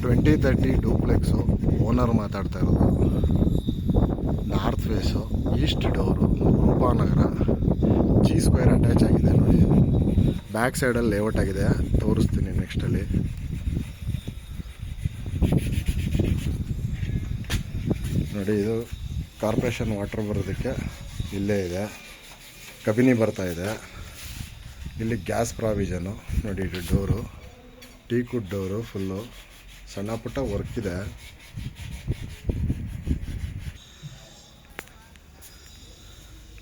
2030 ಡೂಪ್ಲೆಕ್ಸು. Owner ಮಾತಾಡ್ತಾ ಇರೋದು. North face, east door, Roopanagar, G² attach ಆಗಿದೆ ನೋಡಿ. ಬ್ಯಾಕ್ ಸೈಡಲ್ಲಿ ಲೇಔಟ್ ಆಗಿದೆ, ತೋರಿಸ್ತೀನಿ ನೆಕ್ಸ್ಟಲ್ಲಿ. ನೋಡಿ, ಇದು ಕಾರ್ಪೊರೇಷನ್ ವಾಟರ್ ಬರೋದಕ್ಕೆ ಇಲ್ಲೇ ಇದೆ. ಕಬಿನಿ ಬರ್ತಾ ಇದೆ. ಇಲ್ಲಿ ಗ್ಯಾಸ್ ಪ್ರಾವಿಷನು ನೋಡಿ. ಇದು ಡೋರು, ಟೀಕುಡ್ ಡೋರು, ಫುಲ್ಲು ಸಣ್ಣ ಪುಟ್ಟ ವರ್ಕ್ ಇದೆ.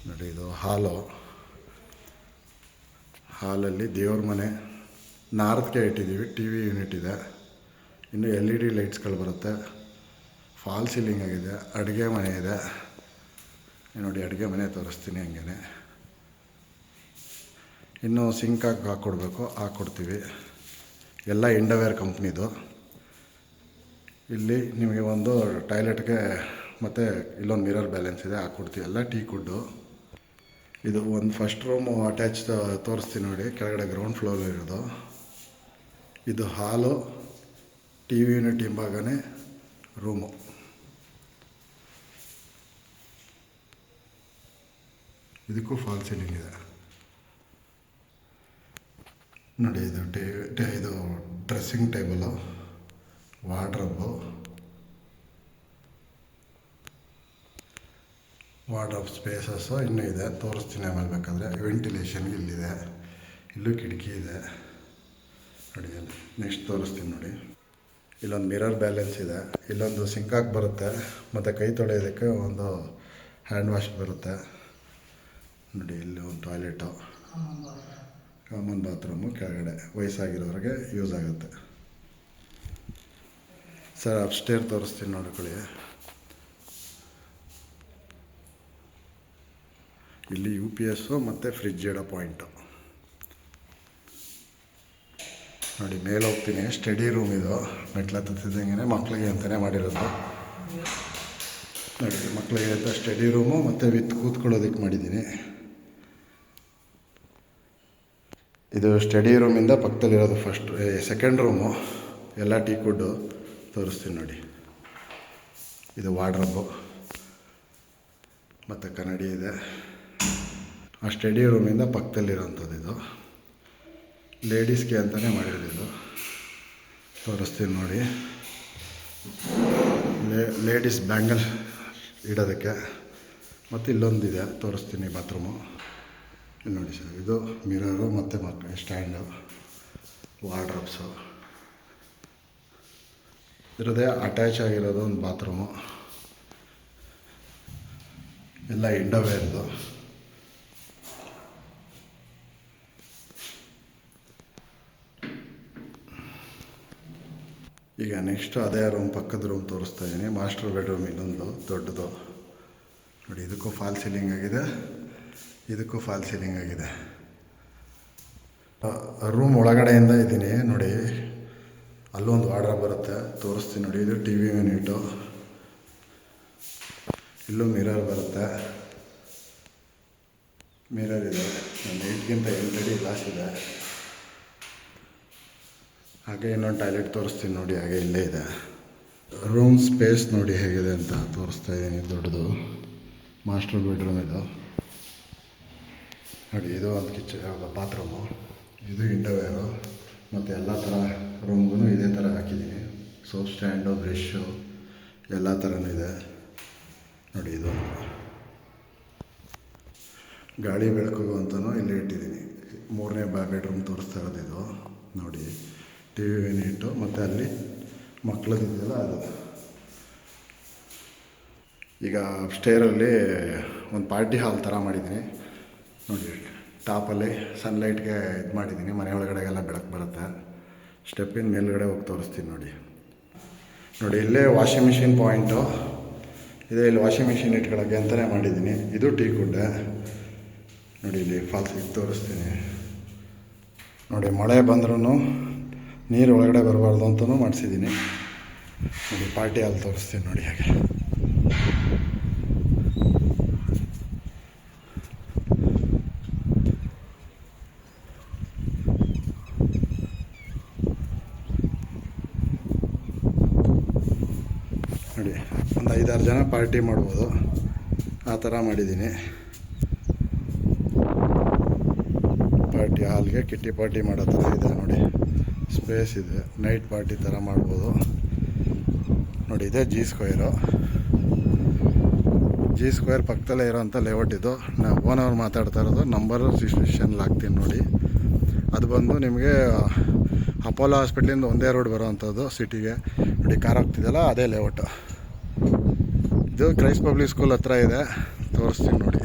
ನೋಡಿ, ಇದು ಹಾಲಲ್ಲಿ ದೇವ್ರ ಮನೆ ನಾರ್ತ್ಗೆ ಇಟ್ಟಿದ್ದೀವಿ. ಟಿ ವಿ ಯೂನಿಟ್ ಇದೆ. ಇನ್ನು LED ಲೈಟ್ಸ್ಗಳು ಬರುತ್ತೆ. ಫಾಲ್ ಸೀಲಿಂಗ್ ಆಗಿದೆ. ಅಡುಗೆ ಮನೆ ಇದೆ ನೋಡಿ. ಅಡುಗೆ ಮನೆ ತೋರಿಸ್ತೀನಿ ಹಂಗೆ. ಇನ್ನು ಸಿಂಕ್ ಹಾಕ್ಕೊಡ್ಬೇಕು, ಹಾಕ್ಕೊಡ್ತೀವಿ. ಎಲ್ಲ ಇಂಡವೇರ್ ಕಂಪ್ನಿದು. ಇಲ್ಲಿ ನಿಮಗೆ ಒಂದು ಟಾಯ್ಲೆಟ್ಗೆ ಮತ್ತು ಇಲ್ಲೊಂದು ಮಿರರ್ ಬ್ಯಾಲೆನ್ಸ್ ಇದೆ, ಹಾಕ್ಕೊಡ್ತೀವಿ. ಎಲ್ಲ ಟೀಕುಡ್ಡು. ಇದು ಒಂದು ಫಸ್ಟ್ ರೂಮು ಅಟ್ಯಾಚ್ ತೋರಿಸ್ತೀನಿ ನೋಡಿ. ಕೆಳಗಡೆ ಗ್ರೌಂಡ್ ಫ್ಲೋರ್ ಇರೋದು. ಇದು ಹಾಲು, ಟಿ ವಿ ಯೂನಿಟ್ ಹಿಂಭಾಗನೇ ರೂಮು. ಇದಕ್ಕೂ ಫಾಲ್ ಸೀಲಿಂಗ್ ಇದೆ ನೋಡಿ. ಇದು ಡ್ರೆಸ್ಸಿಂಗ್ ಟೇಬಲು, ವಾರ್ಡ್ರೋಬ್ ಸ್ಪೇಸಸ್ಸು ಇನ್ನೂ ಇದೆ, ತೋರಿಸ್ತೀನಿ ಆಮೇಲೆ ಬೇಕಾದರೆ. ವೆಂಟಿಲೇಷನ್ಗೆ ಇಲ್ಲಿದೆ. ಇಲ್ಲೂ ಕಿಟಕಿ ಇದೆ ನೋಡಿ. ನೆಕ್ಸ್ಟ್ ತೋರಿಸ್ತೀನಿ ನೋಡಿ. ಇಲ್ಲೊಂದು ಮಿರರ್ ಬ್ಯಾಲೆನ್ಸ್ ಇದೆ. ಇಲ್ಲೊಂದು ಸಿಂಕಾಕ್ ಬರುತ್ತೆ, ಮತ್ತು ಕೈ ತೊಳೆಯೋದಕ್ಕೆ ಒಂದು ಹ್ಯಾಂಡ್ ವಾಶ್ ಬರುತ್ತೆ ನೋಡಿ. ಇಲ್ಲಿ ಒಂದು ಟಾಯ್ಲೆಟು, ಕಾಮನ್ ಬಾತ್ರೂಮು ಕೆಳಗಡೆ. ವಯಸ್ಸಾಗಿರೋರಿಗೆ ಯೂಸ್ ಆಗುತ್ತೆ. ಸರ್ ಅಪ್ಸ್ಟೇರ್ ತೋರಿಸ್ತೀನಿ ನೋಡ್ಕೊಳ್ಳಿ. ಇಲ್ಲಿ UPS ಮತ್ತು ಫ್ರಿಜ್ ಇಡೋ ಪಾಯಿಂಟು ನೋಡಿ. ಮೇಲೆ ಹೋಗ್ತೀನಿ. ಸ್ಟಡಿ ರೂಮ್ ಇದು. ಮೆಟ್ಲ ಹತ್ತಿದ್ದಂಗೆ ಮಕ್ಕಳಿಗೆ ಅಂತಲೇ ಮಾಡಿರೋದು ನೋಡಿ. ಮಕ್ಕಳಿಗೆ ಅಂತ ಸ್ಟಡಿ ರೂಮು ಮತ್ತು ವಿತ್ ಕೂತ್ಕೊಳ್ಳೋದಕ್ಕೆ ಮಾಡಿದ್ದೀನಿ. ಇದು ಸ್ಟಡಿ ರೂಮಿಂದ ಪಕ್ಕದಲ್ಲಿರೋದು ಸೆಕೆಂಡ್ ರೂಮು. ಎಲ್ಲ ಟೀಕುಡ್ಡು ತೋರಿಸ್ತೀನಿ ನೋಡಿ. ಇದು ವಾರ್ಡ್ರೋಬು ಮತ್ತು ಕನ್ನಡಿ ಇದೆ. ಆ ಸ್ಟಡಿ ರೂಮಿಂದ ಪಕ್ಕದಲ್ಲಿರೋಂಥದ್ದು. ಇದು ಲೇಡೀಸ್ಗೆ ಅಂತಲೇ ಮಾಡಿರೋದು. ಇದು ತೋರಿಸ್ತೀನಿ ನೋಡಿ. ಲೇಡೀಸ್ ಬ್ಯಾಂಗಲ್ ಇಡೋದಕ್ಕೆ. ಮತ್ತು ಇಲ್ಲೊಂದಿದೆ, ತೋರಿಸ್ತೀನಿ ಬಾತ್ರೂಮು. ಇಲ್ಲಿ ನೋಡಿ ಸರ್. ಇದು ಮಿರರು ಮತ್ತು ಮಕ್ಕಳ ಸ್ಟ್ಯಾಂಡು, ವಾರ್ಡ್ರೋಬ್ಸು. ಇರೋದೇ ಅಟ್ಯಾಚ್ ಆಗಿರೋದು ಒಂದು ಬಾತ್ರೂಮು. ಎಲ್ಲ ಇಂಡೋವೇರ್ದು. ಈಗ ನೆಕ್ಸ್ಟು ಅದೇ ರೂಮ್, ಪಕ್ಕದ ರೂಮ್ ತೋರಿಸ್ತಾ ಇದ್ದೀನಿ. ಮಾಸ್ಟರ್ ಬೆಡ್ರೂಮ್ ಇನ್ನೊಂದು ದೊಡ್ಡದು ನೋಡಿ. ಇದಕ್ಕೂ ಫಾಲ್ ಸೀಲಿಂಗ್ ಆಗಿದೆ, ಇದಕ್ಕೂ ಫಾಲ್ ಸೀಲಿಂಗ್ ಆಗಿದೆ. ರೂಮ್ ಒಳಗಡೆಯಿಂದ ಇದ್ದೀನಿ ನೋಡಿ. ಅಲ್ಲೊಂದು ವಾರ್ಡ್ರೋಬ್ ಬರುತ್ತೆ, ತೋರಿಸ್ತೀನಿ ನೋಡಿ. ಇದು ಟಿ ವಿ ಯೂನಿಟು. ಇಲ್ಲೂ ಮಿರರ್ ಬರುತ್ತೆ. ಮಿರರ್ ಇದೆ. 8ಗಿಂತ 8 ಅಡಿ ಗ್ಲಾಸ್ ಇದೆ. ಹಾಗೆ ಇನ್ನೊಂದು ಟಾಯ್ಲೆಟ್ ತೋರಿಸ್ತೀನಿ ನೋಡಿ. ಹಾಗೆ ಇಲ್ಲೇ ಇದೆ. ರೂಮ್ ಸ್ಪೇಸ್ ನೋಡಿ ಹೇಗಿದೆ ಅಂತ ತೋರಿಸ್ತಾ ಇದ್ದೀನಿ. ದೊಡ್ಡದು ಮಾಸ್ಟರ್ ಬೆಡ್ರೂಮ್ ಇದು ನೋಡಿ. ಇದು ಒಂದು ಬಾತ್ರೂಮು. ಇದು ಇಂಡೋವೇರು. ಮತ್ತು ಎಲ್ಲ ಥರ ರೂಮ್ಗೂ ಇದೇ ಥರ ಹಾಕಿದ್ದೀನಿ. ಸೋಪ್ ಸ್ಟ್ಯಾಂಡು, ಬ್ರಷು ಎಲ್ಲ ಥರನೂ ಇದೆ ನೋಡಿ. ಇದು ಗಾಳಿ ಬೆಳಕಿಗೂ ಅಂತಲೂ ಇಲ್ಲೇ ಇಟ್ಟಿದ್ದೀನಿ. 3ನೇ ಬೆಡ್ರೂಮ್ ತೋರಿಸ್ತಾ ಇರೋದು ಇದು ನೋಡಿ. ಟಿ ವಿ ಯೂನಿಟು ಮತ್ತು ಅಲ್ಲಿ ಮಕ್ಕಳದಿದೆಯಲ್ಲ ಅದು. ಈಗ ಅಪ್ಸ್ಟೇರಲ್ಲಿ ಒಂದು ಪಾರ್ಟಿ ಹಾಲ್ ಥರ ಮಾಡಿದ್ದೀನಿ ನೋಡಿ. ಟಾಪಲ್ಲಿ ಸನ್ಲೈಟ್ಗೆ ಇದು ಮಾಡಿದ್ದೀನಿ. ಮನೆ ಒಳಗಡೆಗೆಲ್ಲ ಬೆಳಕು ಬರುತ್ತೆ. ಸ್ಟೆಪ್ಪಿನ ಮೇಲ್ಗಡೆ ಹೋಗಿ ತೋರಿಸ್ತೀನಿ ನೋಡಿ. ಇಲ್ಲೇ ವಾಷಿಂಗ್ ಮಿಷಿನ್ ಪಾಯಿಂಟು ಇದೆ. ಇಲ್ಲಿ ವಾಷಿಂಗ್ ಮಿಷಿನ್ ಇಟ್ಕೊಳ್ಳೋಕ್ಕೆ ಅಂತಲೇ ಮಾಡಿದ್ದೀನಿ. ಇದು ಟೀಕುಡ್ಡೆ ನೋಡಿ. ಇಲ್ಲಿ ಫಾಲ್ಸ್ ಇದು ತೋರಿಸ್ತೀನಿ ನೋಡಿ. ಮಳೆ ಬಂದ್ರೂ ನೀರು ಒಳಗಡೆ ಬರಬಾರ್ದು ಅಂತಲೂ ಮಾಡಿಸಿದ್ದೀನಿ ನೋಡಿ. ಪಾರ್ಟಿ ಹಾಲ್ ತೋರಿಸ್ತೀನಿ ನೋಡಿ. ಹಾಗೆ ನೋಡಿ ಒಂದು 5-6 ಜನ ಪಾರ್ಟಿ ಮಾಡ್ಬೋದು, ಆ ಥರ ಮಾಡಿದ್ದೀನಿ. ಪಾರ್ಟಿ ಹಾಲ್ಗೆ ಕಿಟ್ಟಿ ಪಾರ್ಟಿ ಮಾಡೋ ಥರ ಇದೆ ನೋಡಿ, ಸ್ಪೇಸ್ ಇದೆ, ನೈಟ್ ಪಾರ್ಟಿ ಥರ ಮಾಡ್ಬೋದು ನೋಡಿ. ಇದೆ G ಸ್ಕ್ವೇರು. G ಸ್ಕ್ವೇರ್ ಪಕ್ಕದಲ್ಲೇ ಇರೋಂಥ ಲೇಔಟ್ ಇದು. ನಾವು ಓನರ್ ಮಾತಾಡ್ತಾ ಇರೋದು. ನಂಬರು ರಿಜಿಸ್ಟ್ರೇಷನ್ ಹಾಕ್ತೀನಿ ನೋಡಿ. ಅದು ಬಂದು ನಿಮಗೆ ಅಪೋಲೋ ಹಾಸ್ಪಿಟ್ಲಿಂದ ಒಂದೇ ರೋಡ್ ಬರೋವಂಥದ್ದು ಸಿಟಿಗೆ. ನೋಡಿ ಕಾರ್ ಹೋಗ್ತಿದೆಯಲ್ಲ, ಅದೇ ಲೇಔಟು. ಇದು ಕ್ರೈಸ್ಟ್ ಪಬ್ಲಿಕ್ ಸ್ಕೂಲ್ ಹತ್ರ ಇದೆ, ತೋರಿಸ್ತೀನಿ ನೋಡಿ.